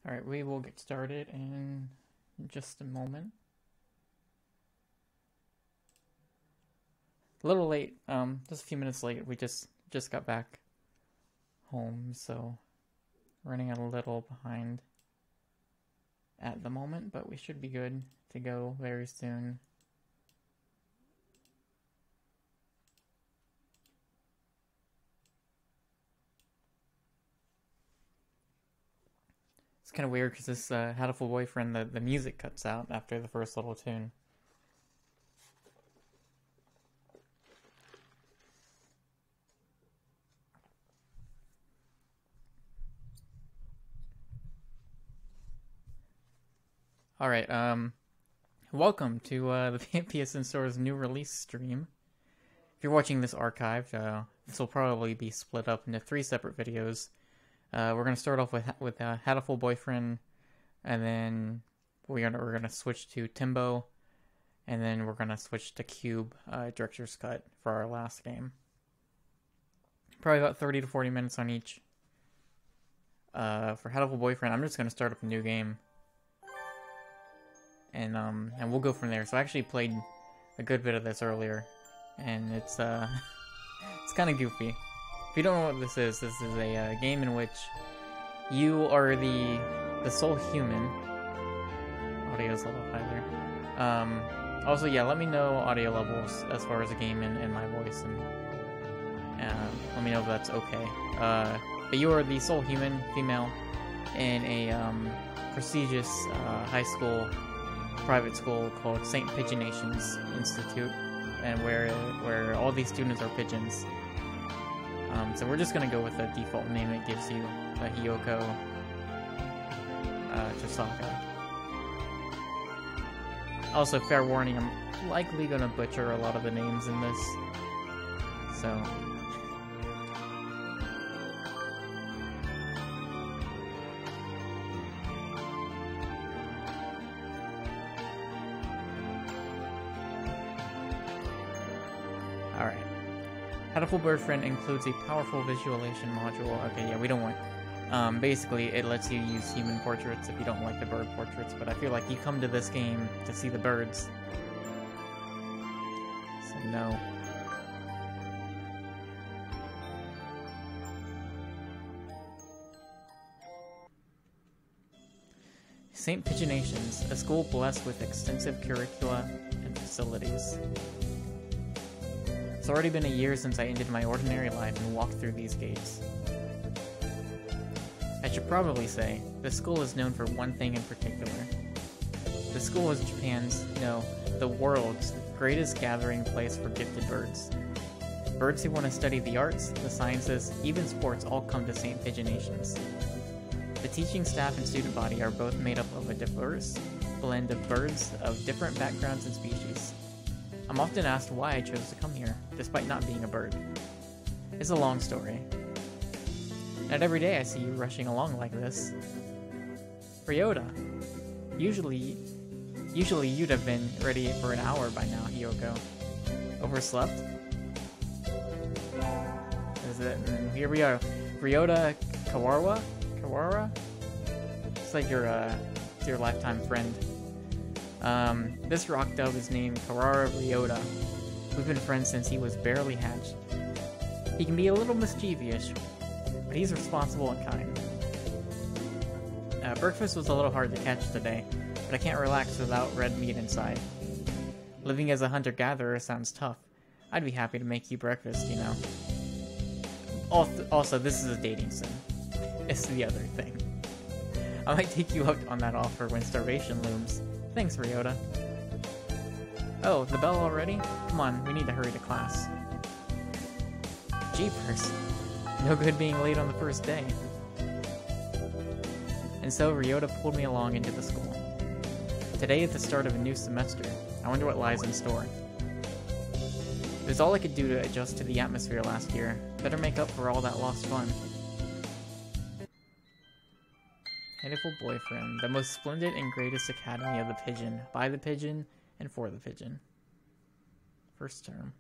Alright, we will get started in just a moment. A little late, just a few minutes late. We just got back home, so running a little behind at the moment, but we should be good to go very soon. It's kind of weird because this Hatoful Boyfriend, the music cuts out after the first little tune. Alright, welcome to the PSN Store's new release stream. If you're watching this archived, this will probably be split up into 3 separate videos. We're gonna start off with Hatoful Boyfriend, and then we're gonna switch to Timbo, and then we're gonna switch to Cube Director's Cut for our last game. Probably about 30 to 40 minutes on each. For Hatoful Boyfriend, I'm just gonna start up a new game, and we'll go from there. So I actually played a good bit of this earlier, and it's kind of goofy. If you don't know what this is a game in which you are the sole human. Audio's a little higher. Also, yeah, let me know audio levels as far as the game and my voice, and let me know if that's okay. But you are the sole human, female, in a prestigious high school, private school called St. Pigeonations Institute, and where all these students are pigeons. So we're just gonna go with the default name it gives you, Hiyoko Chisaka. Also, fair warning, I'm likely gonna butcher a lot of the names in this, so... Alright. Hatoful Boyfriend includes a powerful visualization module. Okay, yeah, we don't want... basically, it lets you use human portraits if you don't like the bird portraits, but I feel like you come to this game to see the birds. So, no. St. Pigeonations, a school blessed with extensive curricula and facilities. It's already been a year since I ended my ordinary life and walked through these gates. I should probably say, the school is known for one thing in particular. The school is Japan's, no, the world's greatest gathering place for gifted birds. Birds who want to study the arts, the sciences, even sports all come to St. Pigeonations. The teaching staff and student body are both made up of a diverse blend of birds of different backgrounds and species. I'm often asked why I chose to come here, despite not being a bird. It's a long story. Not every day I see you rushing along like this. Ryota! Usually you'd have been ready for an hour by now, Hiyoko. Overslept? Is it? And here we are. Ryota Kawara? It's like your lifetime friend. This rock dove is named Kawara Ryota. We've been friends since he was barely hatched. He can be a little mischievous, but he's responsible and kind. Breakfast was a little hard to catch today, but I can't relax without red meat inside. Living as a hunter-gatherer sounds tough. I'd be happy to make you breakfast, you know. Also, this is a dating sim. It's the other thing. I might take you up on that offer when starvation looms. Thanks, Ryota. Oh, the bell already? Come on, we need to hurry to class. Jeepers. No good being late on the first day. And so Ryota pulled me along into the school. Today is the start of a new semester. I wonder what lies in store. It was all I could do to adjust to the atmosphere last year. Better make up for all that lost fun. Hatoful Boyfriend, the most splendid and greatest academy of the pigeon, by the pigeon, and for the pigeon. First term.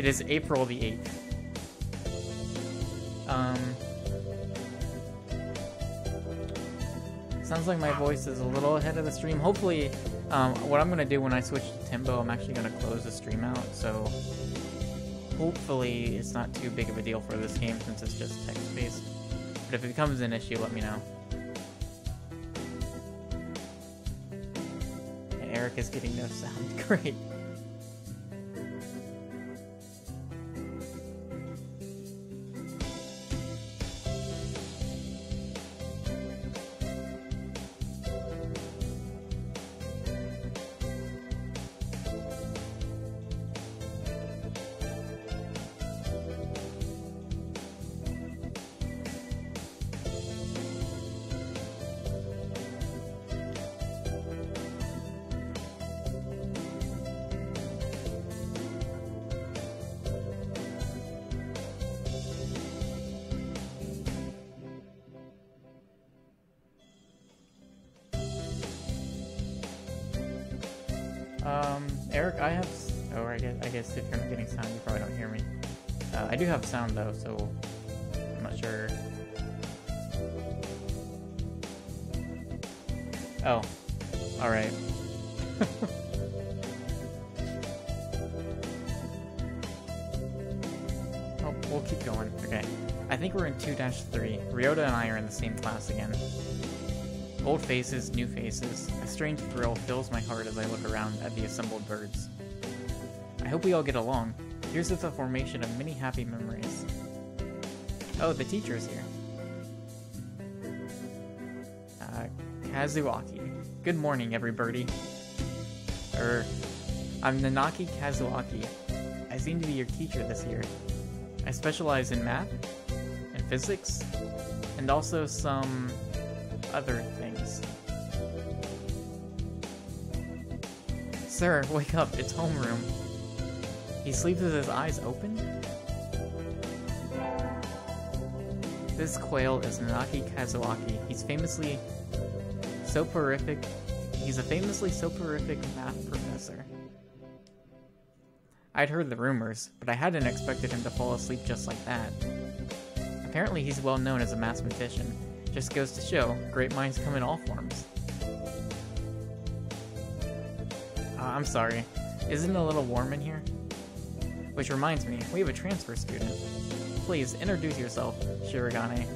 It is April the 8th. Sounds like my voice is a little ahead of the stream. Hopefully, what I'm going to do when I switch to Timbo, I'm actually going to close the stream out, so hopefully it's not too big of a deal for this game since it's just text-based. But if it becomes an issue, let me know. And Eric is getting no sound. Great. Eric, I have... Oh, I guess if you're not getting sound, you probably don't hear me. I do have sound, though, so... I'm not sure... Oh. Alright. Oh, we'll keep going. Okay. I think we're in 2-3. Ryota and I are in the same class again. Old faces, new faces. A strange thrill fills my heart as I look around at the assembled birds. I hope we all get along. Here's to the formation of many happy memories. Oh, the teacher's here. Kazuaki. Good morning, everybody. I'm Nanaki Kazuaki. I seem to be your teacher this year. I specialize in math, and physics, and also some other things. Sir, wake up, it's homeroom. He sleeps with his eyes open? This quail is Nanaki Kazuaki. He's a famously soporific math professor. I'd heard the rumors, but I hadn't expected him to fall asleep just like that. Apparently he's well known as a mathematician. Just goes to show, great minds come in all forms. I'm sorry. Isn't it a little warm in here? Which reminds me, we have a transfer student. Please, introduce yourself, Shirogane.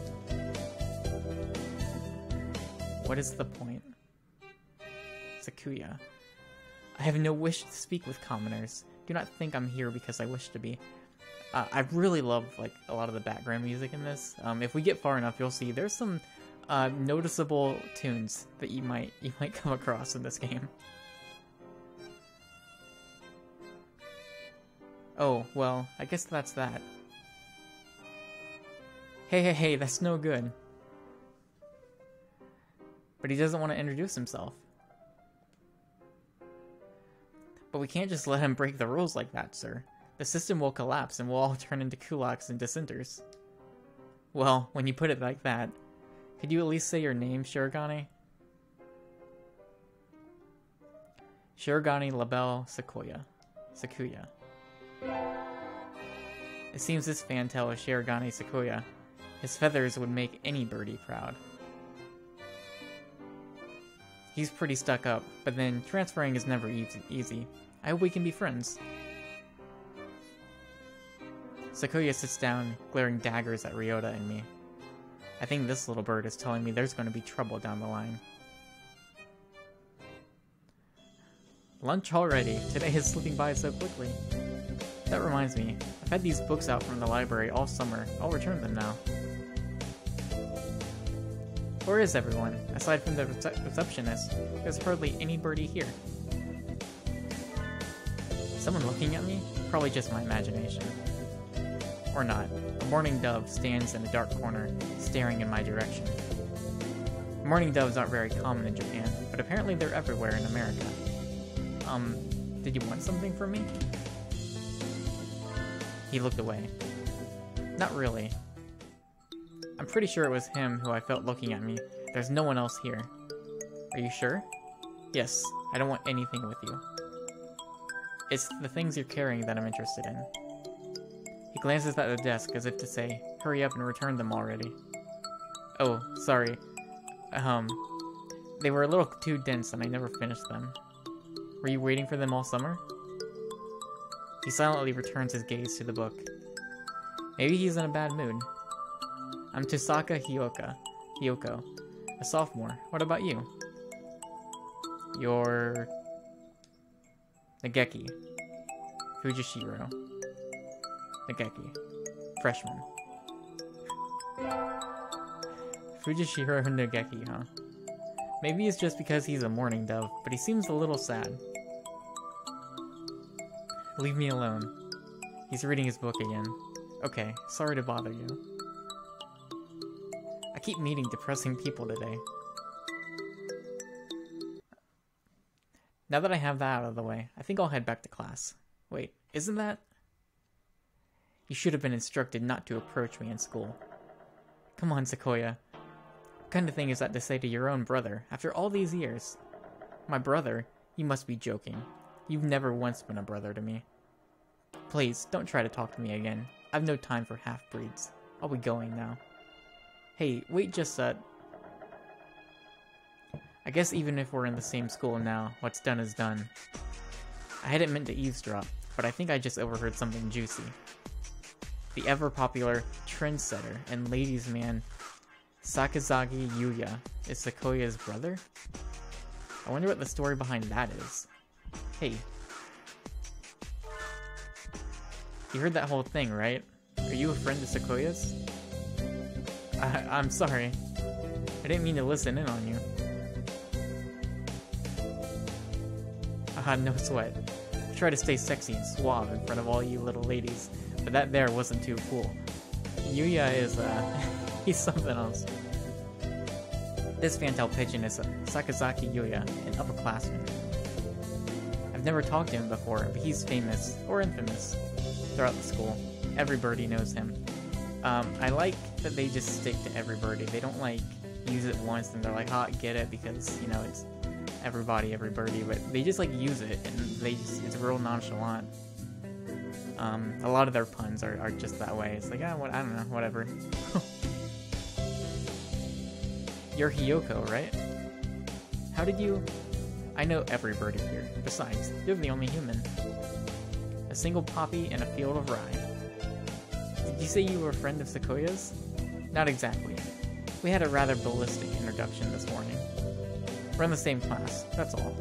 What is the point? Sakuya. I have no wish to speak with commoners. Do not think I'm here because I wish to be. I really love like a lot of the background music in this. If we get far enough, you'll see there's some noticeable tunes that you might come across in this game. Oh, well, I guess that's that. Hey, that's no good. But he doesn't want to introduce himself. But we can't just let him break the rules like that, sir. The system will collapse and we'll all turn into kulaks and dissenters. Well, when you put it like that, could you at least say your name, Shirogane? Shirogane Labelle Sakuya. It seems this fantail is Shirogane Sakuya. His feathers would make any birdie proud. He's pretty stuck up, but then transferring is never easy. I hope we can be friends. Sakuya sits down, glaring daggers at Ryota and me. I think this little bird is telling me there's going to be trouble down the line. Lunch already. Today is slipping by so quickly. That reminds me, I've had these books out from the library all summer. I'll return them now. Where is everyone? Aside from the receptionist, there's hardly anybody here. Someone looking at me? Probably just my imagination. Or not. A mourning dove stands in a dark corner, staring in my direction. Mourning doves aren't very common in Japan, but apparently they're everywhere in America. Did you want something from me? He looked away. Not really. I'm pretty sure it was him who I felt looking at me. There's no one else here. Are you sure? Yes, I don't want anything with you. It's the things you're carrying that I'm interested in. glances at the desk as if to say, hurry up and return them already. Oh, sorry. They were a little too dense and I never finished them. Were you waiting for them all summer? He silently returns his gaze to the book. Maybe he's in a bad mood. I'm Tosaka Hyoko, a sophomore. What about you? You're... Nageki. Fujishiro. Nageki. Freshman. Fujishiro Nageki, huh? Maybe it's just because he's a mourning dove, but he seems a little sad. Leave me alone. He's reading his book again. Okay, sorry to bother you. I keep meeting depressing people today. Now that I have that out of the way, I think I'll head back to class. Wait, isn't that... You should have been instructed not to approach me in school. Come on, Sequoia. What kind of thing is that to say to your own brother, after all these years? My brother? You must be joking. You've never once been a brother to me. Please, don't try to talk to me again. I've no time for half-breeds. I'll be going now. Hey, wait just a... I guess even if we're in the same school now, what's done is done. I hadn't meant to eavesdrop, but I think I just overheard something juicy. The ever-popular trendsetter and ladies' man Sakazaki Yuya is Sequoia's brother? I wonder what the story behind that is. Hey. You heard that whole thing, right? Are you a friend of Sequoia's? I'm sorry. I didn't mean to listen in on you. No sweat. I try to stay sexy and suave in front of all you little ladies, but that there wasn't too cool. Yuya is, he's something else. This fantail pigeon is Sakazaki Yuya, an upperclassman. I've never talked to him before, but he's famous, or infamous, throughout the school. Every birdie knows him. I like that they just stick to every birdie. They don't, like, use it once and they're like, get it, because, you know, it's everybody, every birdie, but they just, like, use it, and it's real nonchalant. A lot of their puns are just that way. It's like, I don't know, whatever. You're Hiyoko, right? How did you... I know every birdie here. Besides, you're the only human. A single poppy in a field of rye. Did you say you were a friend of Sequoia's? Not exactly. We had a rather ballistic introduction this morning. We're in the same class, that's all.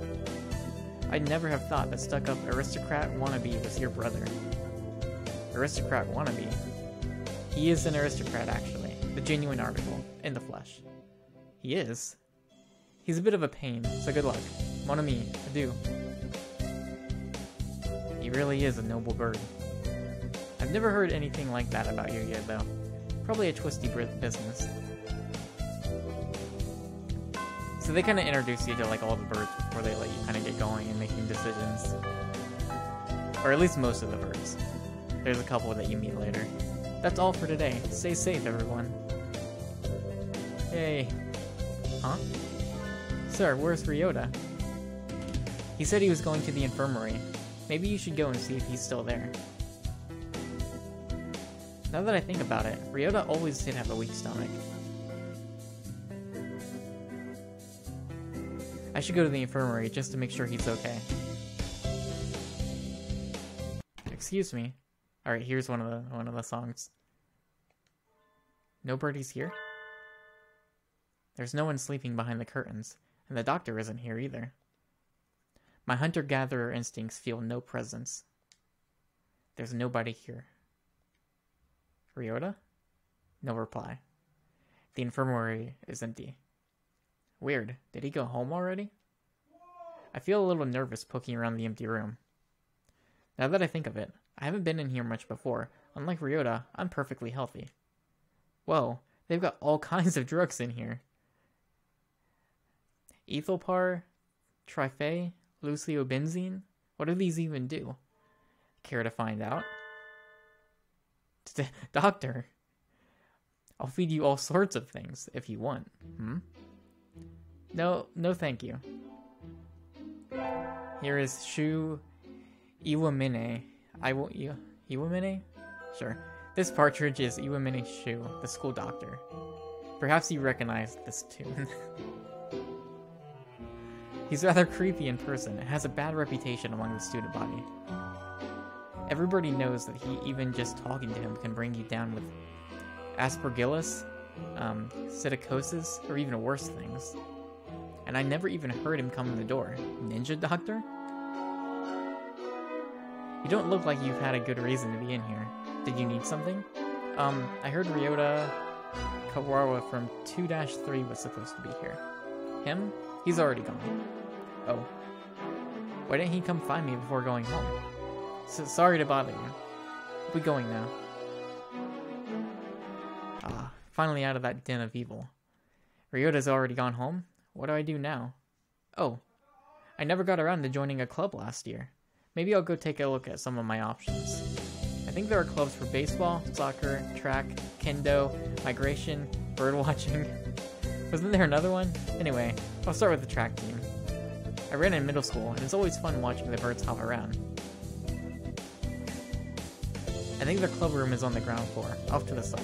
I'd never have thought that stuck-up aristocrat wannabe was your brother. Aristocrat wannabe? He is an aristocrat, actually. The genuine article, in the flesh. He is? He's a bit of a pain, so good luck. Mon ami, adieu. He really is a noble bird. I've never heard anything like that about you yet, though. Probably a twisty business. So they kind of introduce you to, like, all the birds before they let you kind of get going and making decisions. Or at least most of the birds. There's a couple that you meet later. That's all for today. Stay safe, everyone. Yay. Huh? Sir, where's Ryota? He said he was going to the infirmary. Maybe you should go and see if he's still there. Now that I think about it, Ryota always did have a weak stomach. I should go to the infirmary just to make sure he's okay. Excuse me. Alright, here's one of the songs. Nobody's here? There's no one sleeping behind the curtains, and the doctor isn't here either. My hunter-gatherer instincts feel no presence. There's nobody here. Ryota? No reply. The infirmary is empty. Weird. Did he go home already? I feel a little nervous poking around the empty room. Now that I think of it, I haven't been in here much before. Unlike Ryota, I'm perfectly healthy. Whoa, they've got all kinds of drugs in here. Ethylpar, Trifay, Luciobenzene? What do these even do? Care to find out? Doctor, I'll feed you all sorts of things if you want. No thank you. Here is Shu Iwamine. Iwamine? Sure. This partridge is Iwamine Shu, the school doctor. Perhaps you recognize this tune. He's rather creepy in person and has a bad reputation among the student body. Everybody knows that even just talking to him can bring you down with aspergillus, psittacosis, or even worse things. And I never even heard him come in the door. Ninja doctor? You don't look like you've had a good reason to be in here. Did you need something? I heard Ryota Kawawa from 2-3 was supposed to be here. Him? He's already gone. Oh. Why didn't he come find me before going home? Sorry to bother you. We're going now. Ah, finally out of that den of evil. Ryota's already gone home? What do I do now? Oh, I never got around to joining a club last year. Maybe I'll go take a look at some of my options. I think there are clubs for baseball, soccer, track, kendo, migration, birdwatching. Wasn't there another one? Anyway, I'll start with the track team. I ran in middle school, and it's always fun watching the birds hop around. I think their club room is on the ground floor, off to the side.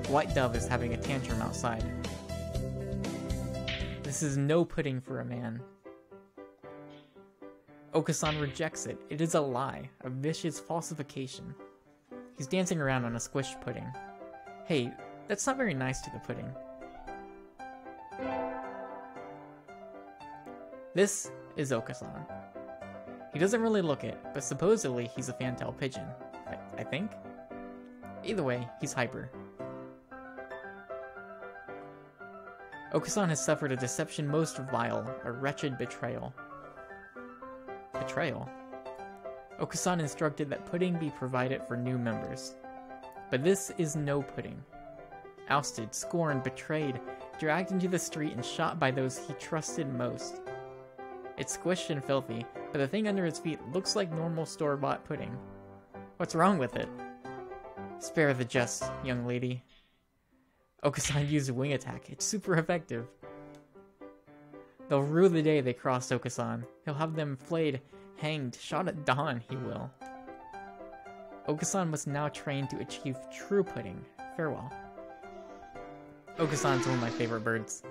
White Dove is having a tantrum outside. This is no pudding for a man. Okasan rejects it. It is a lie, a vicious falsification. He's dancing around on a squished pudding. Hey, that's not very nice to the pudding. This is Okasan. He doesn't really look it, but supposedly he's a fantail pigeon. I think? Either way, he's hyper. Okasan has suffered a deception most vile, a wretched betrayal. Betrayal? Okasan instructed that pudding be provided for new members. But this is no pudding. Ousted, scorned, betrayed, dragged into the street and shot by those he trusted most. It's squished and filthy, but the thing under his feet looks like normal store-bought pudding. What's wrong with it? Spare the just, young lady. Okasan used wing attack. It's super effective. They'll rue the day they crossed Okasan. He'll have them flayed, hanged, shot at dawn, he will. Okasan must now train to achieve true pudding. Farewell. Okasan's one of my favorite birds.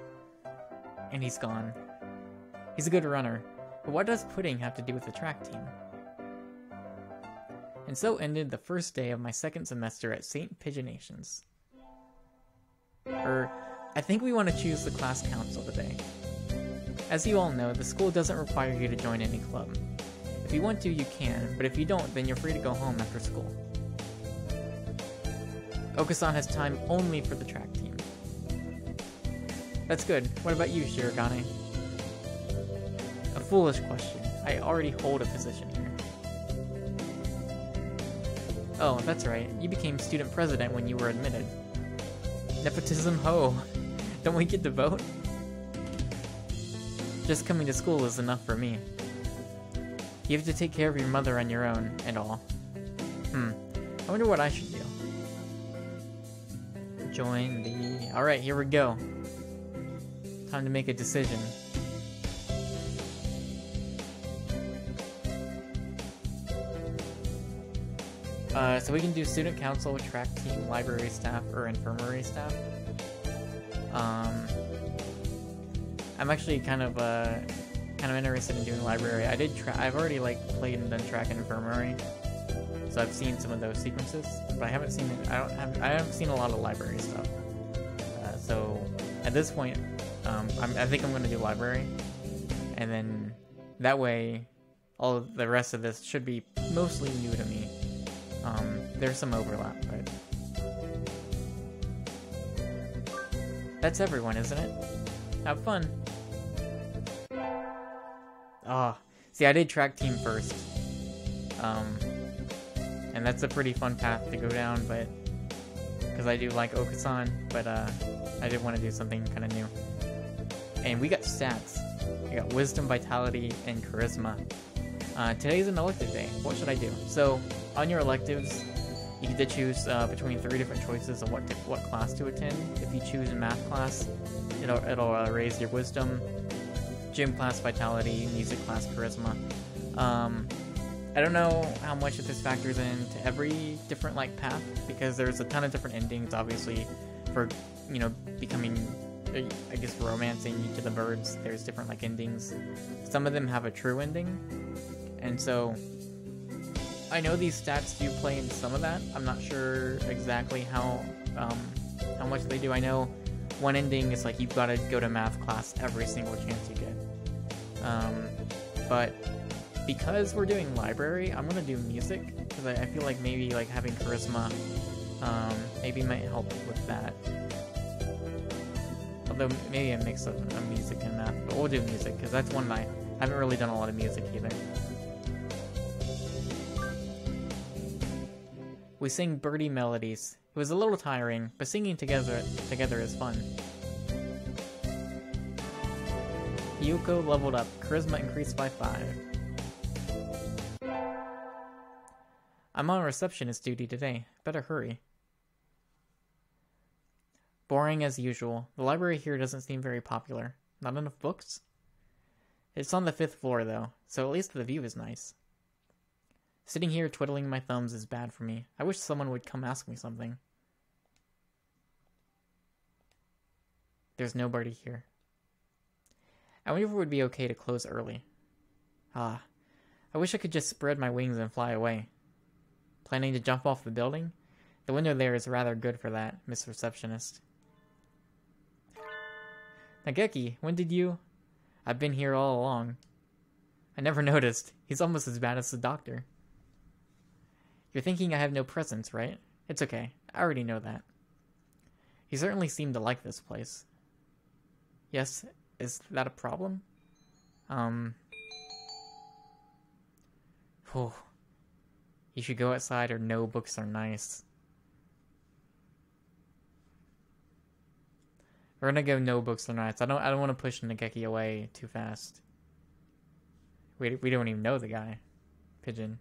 And he's gone. He's a good runner, but what does pudding have to do with the track team? And so ended the first day of my second semester at St. Pigeonations. I think we want to choose the class council today. As you all know, the school doesn't require you to join any club. If you want to, you can, but if you don't, then you're free to go home after school. Okasan has time only for the track team. That's good. What about you, Shirogane? A foolish question. I already hold a position here. Oh, that's right. You became student president when you were admitted. Nepotism ho! Don't we get to vote? Just coming to school is enough for me. You have to take care of your mother on your own, and all. I wonder what I should do. Join the... Alright, here we go. Time to make a decision. So we can do student council, track team, library staff, or infirmary staff. I'm actually kind of interested in doing library. I've already played and done track and infirmary, so I've seen some of those sequences, but I haven't seen it. I haven't seen a lot of library stuff. So at this point, I think I'm going to do library, and then that way, all of the rest of this should be mostly new to me. There's some overlap, but that's everyone, isn't it? Have fun. See, I did track team first, and that's a pretty fun path to go down, but because I do like Okasan, but I did want to do something kind of new. And we got stats. We got wisdom, vitality, and charisma. Today's an elective day. What should I do? So on your electives, you get to choose between 3 different choices of what class to attend. If you choose a math class, it'll raise your wisdom, gym class vitality, music class charisma. I don't know how much of this factors into every different like path, because there's a ton of different endings, obviously, for, you know, becoming, I guess, romancing each of the birds. There's different like endings. Some of them have a true ending, and so I know these stats do play into some of that. I'm not sure exactly how much they do. I know one ending is like you've got to go to math class every single chance you get. But because we're doing library, I'm gonna do music, because I feel like maybe like having charisma maybe might help with that. Although maybe a mix of music and math, but we'll do music, because that's one I haven't really done a lot of music either. We sing birdie melodies. It was a little tiring, but singing together is fun. Yuko leveled up. Charisma increased by 5. I'm on receptionist duty today. Better hurry. Boring as usual. The library here doesn't seem very popular. Not enough books? It's on the 5th floor though, so at least the view is nice. Sitting here twiddling my thumbs is bad for me. I wish someone would come ask me something. There's nobody here. I wonder if it would be okay to close early. Ah, I wish I could just spread my wings and fly away. Planning to jump off the building? The window there is rather good for that, Miss Receptionist. Nageki, when did you... I've been here all along. I never noticed. He's almost as bad as the doctor. You're thinking I have no presence, right? It's okay. I already know that. You certainly seem to like this place. Yes, is that a problem? You should go outside, or no books are nice. We're gonna go no books are nice. I don't want to push Nageki away too fast. We don't even know the guy. Pigeon.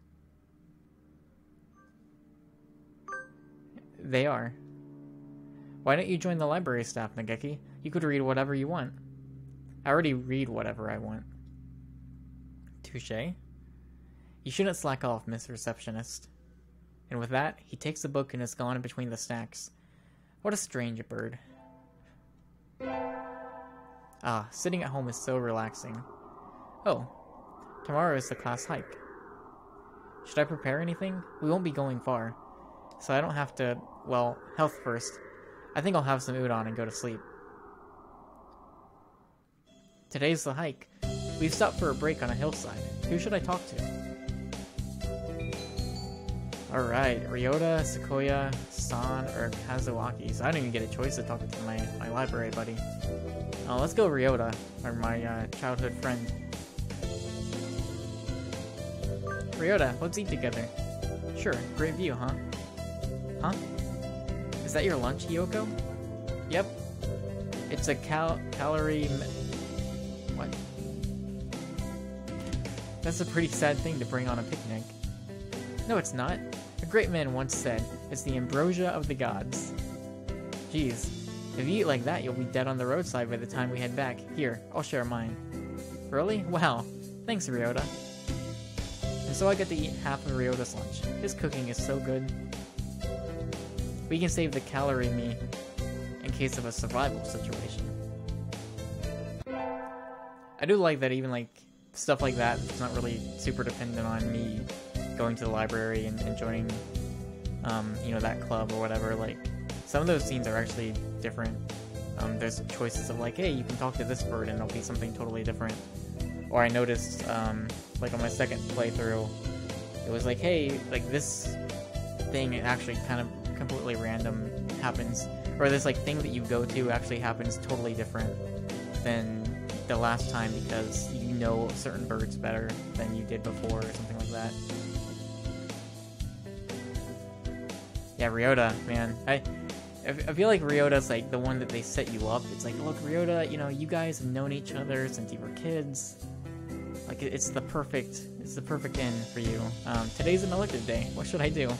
They are. Why don't you join the library staff, Nageki? You could read whatever you want. I already read whatever I want. Touché. You shouldn't slack off, Miss Receptionist. And with that, he takes the book and is gone between the stacks. What a strange bird. Ah, sitting at home is so relaxing. Oh, tomorrow is the class hike. Should I prepare anything? We won't be going far, so I don't have to, well, health first. I think I'll have some udon and go to sleep. Today's the hike. We've stopped for a break on a hillside. Who should I talk to? Alright, Ryota, Sequoia, San, or Kazuaki. So I don't even get a choice to talk to my library buddy. Let's go Ryota, or my childhood friend. Ryota, let's eat together. Sure, great view, huh? Huh? Is that your lunch, Yoko? Yep. It's a calorie... What? That's a pretty sad thing to bring on a picnic. No, it's not. A great man once said, it's the ambrosia of the gods. Jeez, if you eat like that, you'll be dead on the roadside by the time we head back. Here, I'll share mine. Really? Wow. Thanks, Ryota. And so I get to eat half of Ryota's lunch. His cooking is so good. We can save the calorie me in case of a survival situation. I do like that even like stuff like that is not really super dependent on me going to the library and joining you know, that club or whatever. Like some of those scenes are actually different. There's choices of like, hey, you can talk to this bird and it'll be something totally different. Or I noticed like on my second playthrough, it was like, hey, like this thing actually kind of completely random happens, or this like thing that you go to actually happens totally different than the last time because you know certain birds better than you did before or something like that. Yeah, Ryota, man. I feel like Ryota's like the one that they set you up. It's like, look, Ryota, you know, you guys have known each other since you were kids. Like, it's the perfect end for you. Today's an elective day. What should I do?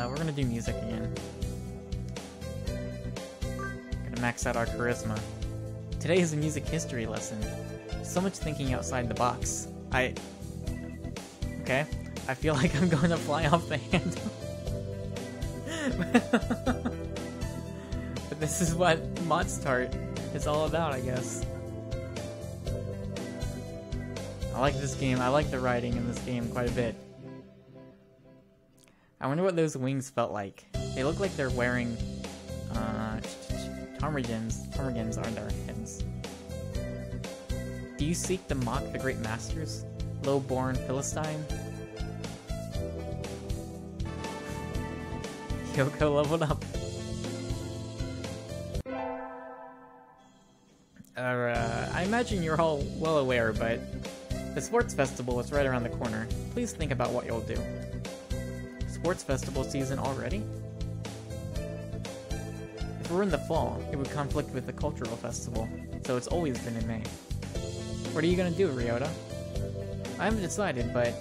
We're gonna do music again. Gonna max out our charisma. Today is a music history lesson. So much thinking outside the box. Okay? I feel like I'm going to fly off the handle. But this is what Mod Start is all about, I guess. I like this game. I like the writing in this game quite a bit. I wonder what those wings felt like. They look like they're wearing ptarmigans on their heads. Do you seek to mock the great masters, low-born Philistine? Kyoko leveled up. I imagine you're all well aware, but the sports festival is right around the corner. Please think about what you'll do. Sports festival season already? If it were in the fall, it would conflict with the cultural festival, so it's always been in May. What are you gonna do, Ryota? I haven't decided, but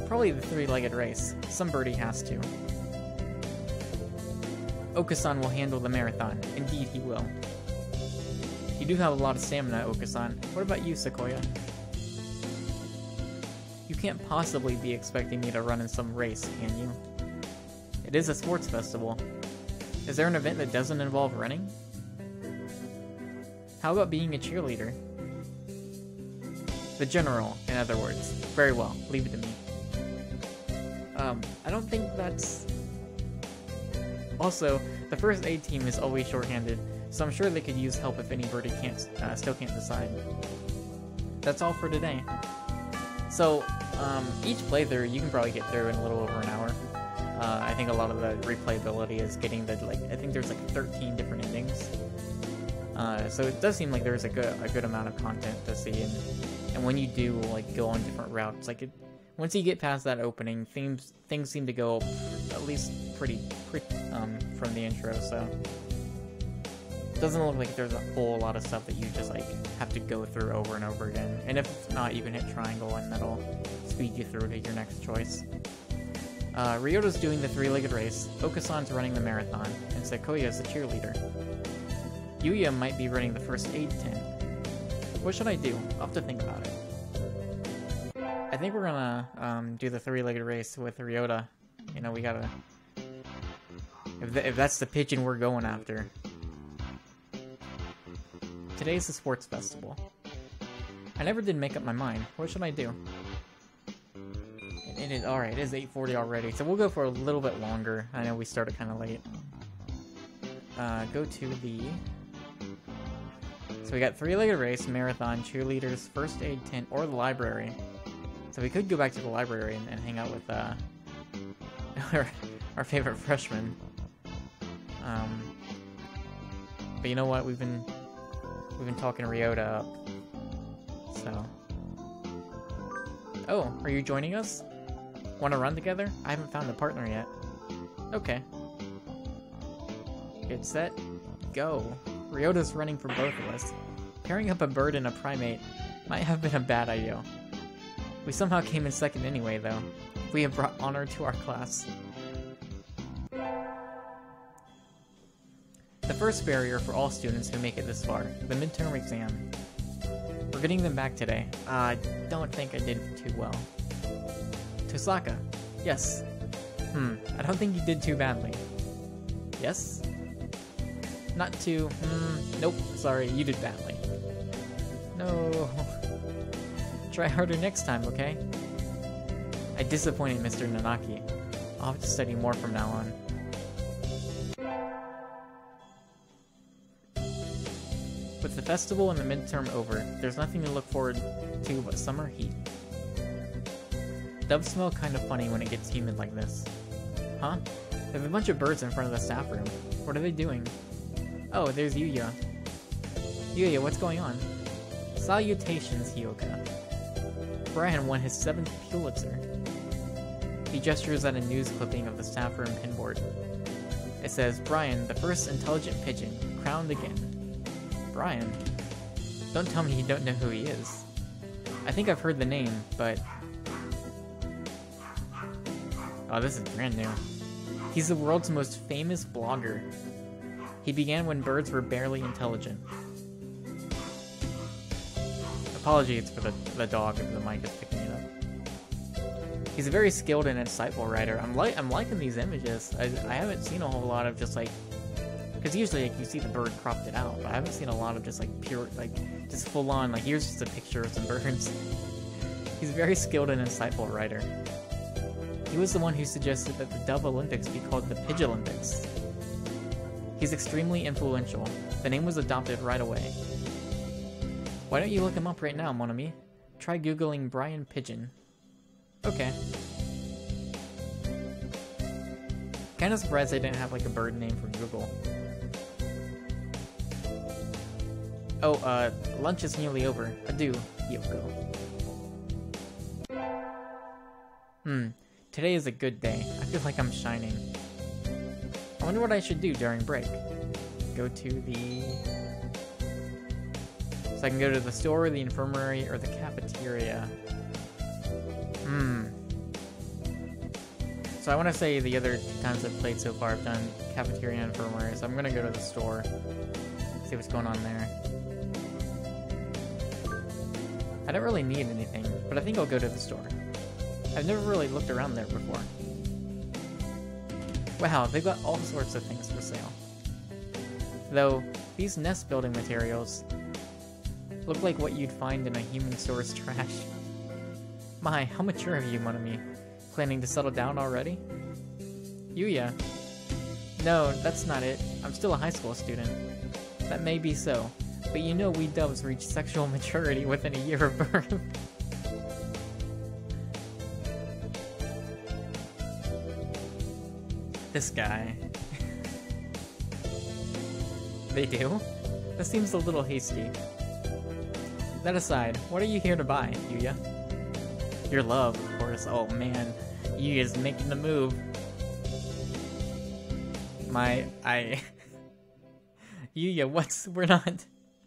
probably the three-legged race. Some birdie has to. Okasan will handle the marathon. Indeed, he will. You do have a lot of stamina, Okasan. What about you, Sequoia? You can't possibly be expecting me to run in some race, can you? It is a sports festival. Is there an event that doesn't involve running? How about being a cheerleader? The general, in other words. Very well, leave it to me. I don't think that's... Also, the first aid team is always shorthanded, so I'm sure they could use help if anybody still can't decide. That's all for today. So, each playthrough you can probably get through in a little over an hour. I think a lot of the replayability is getting the, I think there's 13 different endings. So it does seem like there's a good amount of content to see, and when you do, go on different routes, once you get past that opening, things seem to go at least pretty from the intro, so it doesn't look like there's a whole lot of stuff that you just have to go through over and over again. And if not, you can hit triangle and that'll speed you through to your next choice. Ryota's doing the three-legged race, Okasan's running the marathon, and Sequoia's the cheerleader. Yuya might be running the first aid tent. What should I do? I'll have to think about it. I think we're gonna do the three-legged race with Ryota. You know, we gotta... If that's the pigeon we're going after. Today's the sports festival. I never did make up my mind. What should I do? It is alright, it is 8:40 already, so we'll go for a little bit longer. I know we started kind of late. Go to the... So we got three-legged race, marathon, cheerleaders, first aid tent, or the library. So we could go back to the library and hang out with our favorite freshman. But you know what? We've been talking Ryota up. So. Oh, are you joining us? Want to run together? I haven't found a partner yet. Okay. Get set, go. Ryota's running for both of us. Pairing up a bird and a primate might have been a bad idea. We somehow came in second anyway, though. We have brought honor to our class. The first barrier for all students who make it this far, the midterm exam. We're getting them back today. I don't think I did too well. Tosaka. Yes. I don't think you did too badly. Yes? Not too... nope. Sorry, you did badly. No. Try harder next time, okay? I disappointed Mr. Nanaki. I'll have to study more from now on. With the festival and the midterm over, there's nothing to look forward to but summer heat. Doves smell kind of funny when it gets humid like this. Huh? There's a bunch of birds in front of the staff room. What are they doing? Oh, there's Yuya. Yuya, what's going on? Salutations, Hyoka. Brian won his 7th Pulitzer. He gestures at a news clipping of the staff room pinboard. It says, Brian, the first intelligent pigeon, crowned again. Brian? Don't tell me you don't know who he is. I think I've heard the name, but... Oh, this is brand new. He's the world's most famous blogger. He began when birds were barely intelligent. Apologies for the dog if the mic is picking it up. He's a very skilled and insightful writer. I'm liking these images. I haven't seen a whole lot of just like, because usually like, you see the bird cropped it out, but I haven't seen a lot of just like pure, like just full on, like here's just a picture of some birds. He's a very skilled and insightful writer. He was the one who suggested that the Dove Olympics be called the Pidge Olympics. He's extremely influential. The name was adopted right away. Why don't you look him up right now, mon ami? Try googling Brian Pigeon. Okay. Kinda surprised they didn't have like a bird name for Google. Oh, lunch is nearly over. Adieu, Yoko. Today is a good day. I feel like I'm shining. I wonder what I should do during break. Go to the... So I can go to the store, the infirmary, or the cafeteria. So I want to say the other 2 times I've played so far I've done cafeteria and infirmary, so I'm going to go to the store. See what's going on there. I don't really need anything, but I think I'll go to the store. I've never really looked around there before. Wow, they've got all sorts of things for sale. Though, these nest building materials look like what you'd find in a human store's trash. My, how mature are you, mon ami? Planning to settle down already? Yuya. No, that's not it. I'm still a high school student. That may be so, but you know we doves reach sexual maturity within a year of birth. This guy. They do? That seems a little hasty. That aside, what are you here to buy, Yuya? Your love, of course. Oh man, Yuya's making the move. Yuya,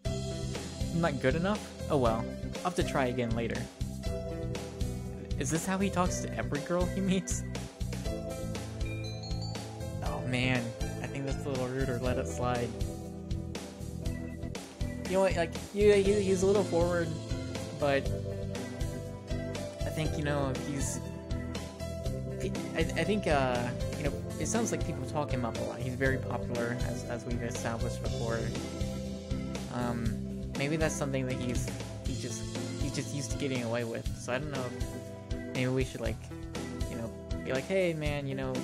I'm not good enough? Oh well, I'll have to try again later. Is this how he talks to every girl he meets? Oh man, I think that's a little ruder. Let it slide. You know what, like, he's a little forward, but I think, you know, I think, you know, it sounds like people talk him up a lot. He's very popular, as we've established before. Maybe that's something that he's just used to getting away with. So I don't know if maybe we should, like, you know, be like, hey man, you know,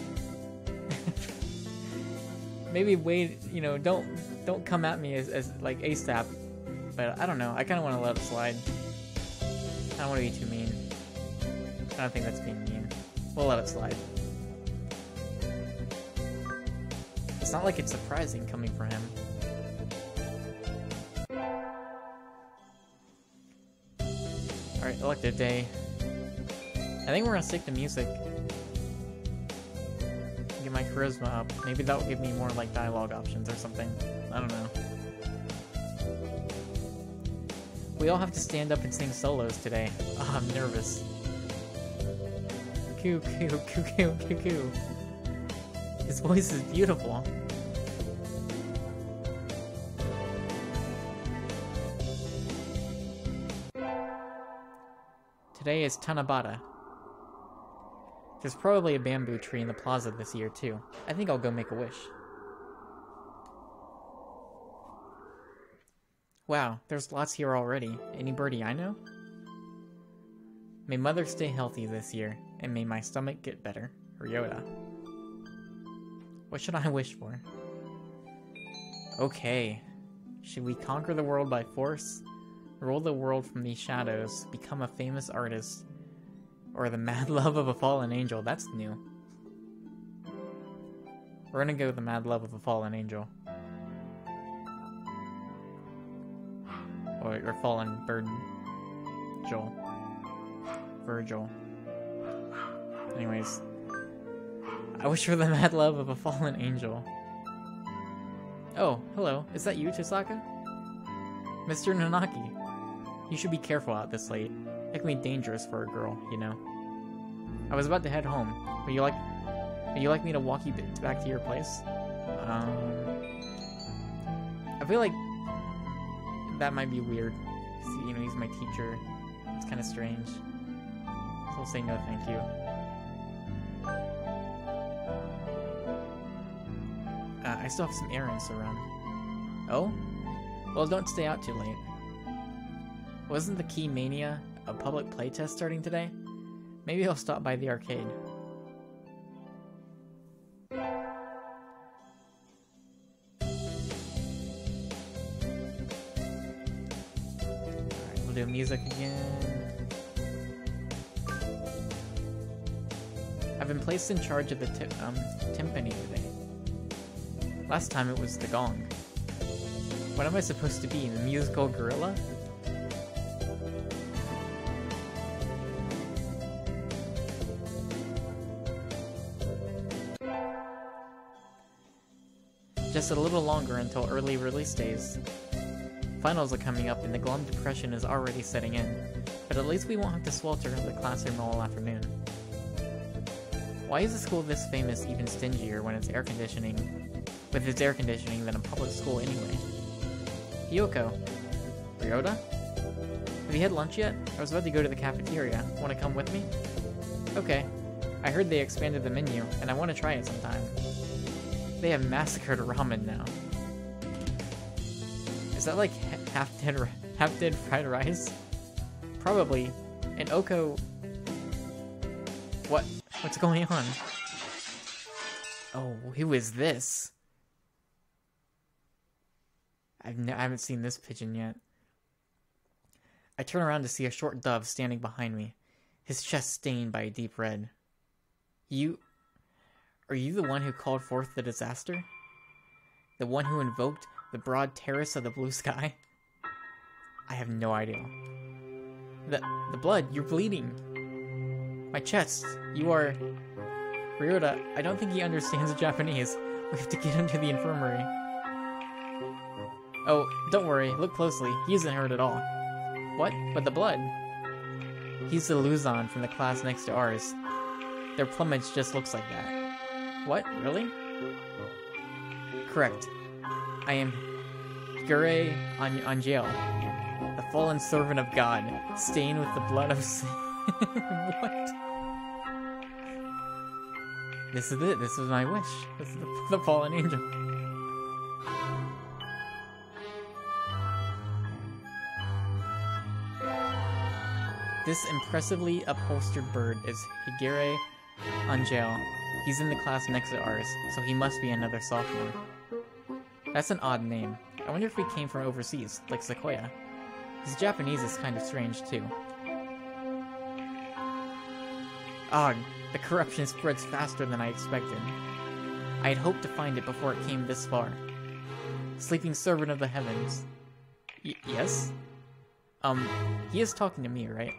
maybe wait, you know, don't come at me as like ASAP. But I don't know. I kind of want to let it slide. I don't want to be too mean. I don't think that's being mean. We'll let it slide. It's not like it's surprising coming from him. Alright, elective day. I think we're gonna stick to music. Get my charisma up. Maybe that will give me more like dialogue options or something. I don't know. We all have to stand up and sing solos today. Oh, I'm nervous. Coo coo coo coo coo coo. His voice is beautiful. Today is Tanabata. There's probably a bamboo tree in the plaza this year too. I think I'll go make a wish. Wow, there's lots here already. Any birdie I know? May mother stay healthy this year, and may my stomach get better. Ryota. What should I wish for? Okay. Should we conquer the world by force? Rule the world from these shadows, become a famous artist, or the mad love of a fallen angel? That's new. We're gonna go with the mad love of a fallen angel. Or fallen bird. Joel. Virgil. Anyways. I wish for the mad love of a fallen angel. Oh, hello. Is that you, Chisaka? Mr. Nanaki. You should be careful out this late. It can be dangerous for a girl, you know. I was about to head home. Would you like me to walk you back to your place? I feel like that might be weird. See, you know, he's my teacher. It's kind of strange. So I'll say no, thank you. I still have some errands to run. Oh? Well, don't stay out too late. Wasn't the Key Mania a public playtest starting today? Maybe I'll stop by the arcade. Alright, we'll do music again. I've been placed in charge of the timpani today. Last time it was the gong. What am I supposed to be, the musical gorilla? Just a little longer until early release days. Finals are coming up and the glum depression is already setting in, but at least we won't have to swelter in the classroom all afternoon. Why is a school this famous even stingier when it's air conditioning, with its air conditioning than a public school anyway? Hiyoko. Ryota? Have you had lunch yet? I was about to go to the cafeteria. Want to come with me? Okay. I heard they expanded the menu, and I want to try it sometime. They have massacred ramen now. Is that like half-dead fried rice? Probably. And Oko... What? What's going on? Oh, who is this? I haven't seen this pigeon yet. I turn around to see a short dove standing behind me, his chest stained by a deep red. Are you the one who called forth the disaster? The one who invoked the broad terrace of the blue sky? I have no idea. The blood, you're bleeding. My chest, you are... Ryota, I don't think he understands Japanese. We have to get him to the infirmary. Oh, don't worry, look closely. He isn't hurt at all. What? But the blood? He's the Luzon from the class next to ours. Their plumage just looks like that. What? Really? Correct. I am Higure Angel, the fallen servant of God, stained with the blood of sin. What? This is it. This is my wish. This is the fallen angel. This impressively upholstered bird is Higure Angel. He's in the class next to ours, so he must be another sophomore. That's an odd name. I wonder if he came from overseas, like Sequoia. His Japanese is kind of strange, too. Ah, the corruption spreads faster than I expected. I had hoped to find it before it came this far. Sleeping servant of the heavens. Yes? He is talking to me, right?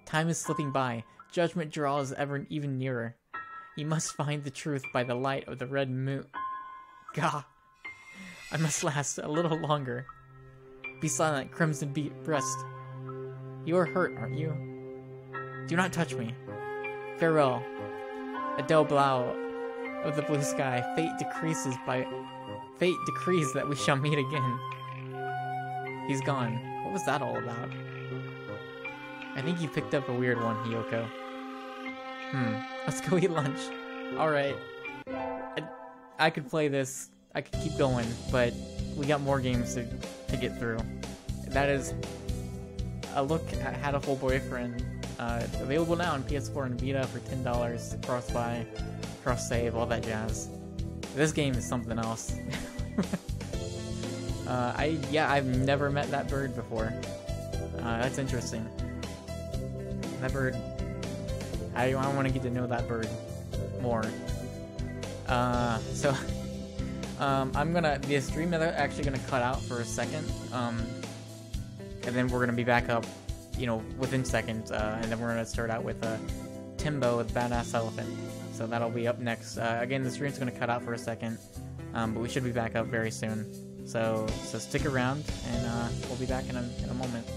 Time is slipping by. Judgment draws even nearer. You must find the truth by the light of the red moon. Gah! I must last a little longer. Be silent, crimson breast. You are hurt, aren't you? Do not touch me. Farewell. Adele Blau of the blue sky. Fate decrees that we shall meet again. He's gone. What was that all about? I think you picked up a weird one, Hiyoko. Let's go eat lunch. Alright. I could play this. I could keep going, but we got more games to get through. That is a look at Hatoful Boyfriend. Available now on PS4 and Vita for $10. Cross-buy, cross-save, all that jazz. This game is something else. I've never met that bird before. That's interesting. That bird... I want to get to know that bird more. The stream is actually gonna cut out for a second, and then we're gonna be back up, within seconds, and then we're gonna start out with Timbo with Badass Elephant. So that'll be up next. Again, the stream's gonna cut out for a second, but we should be back up very soon. So stick around, and we'll be back in a moment.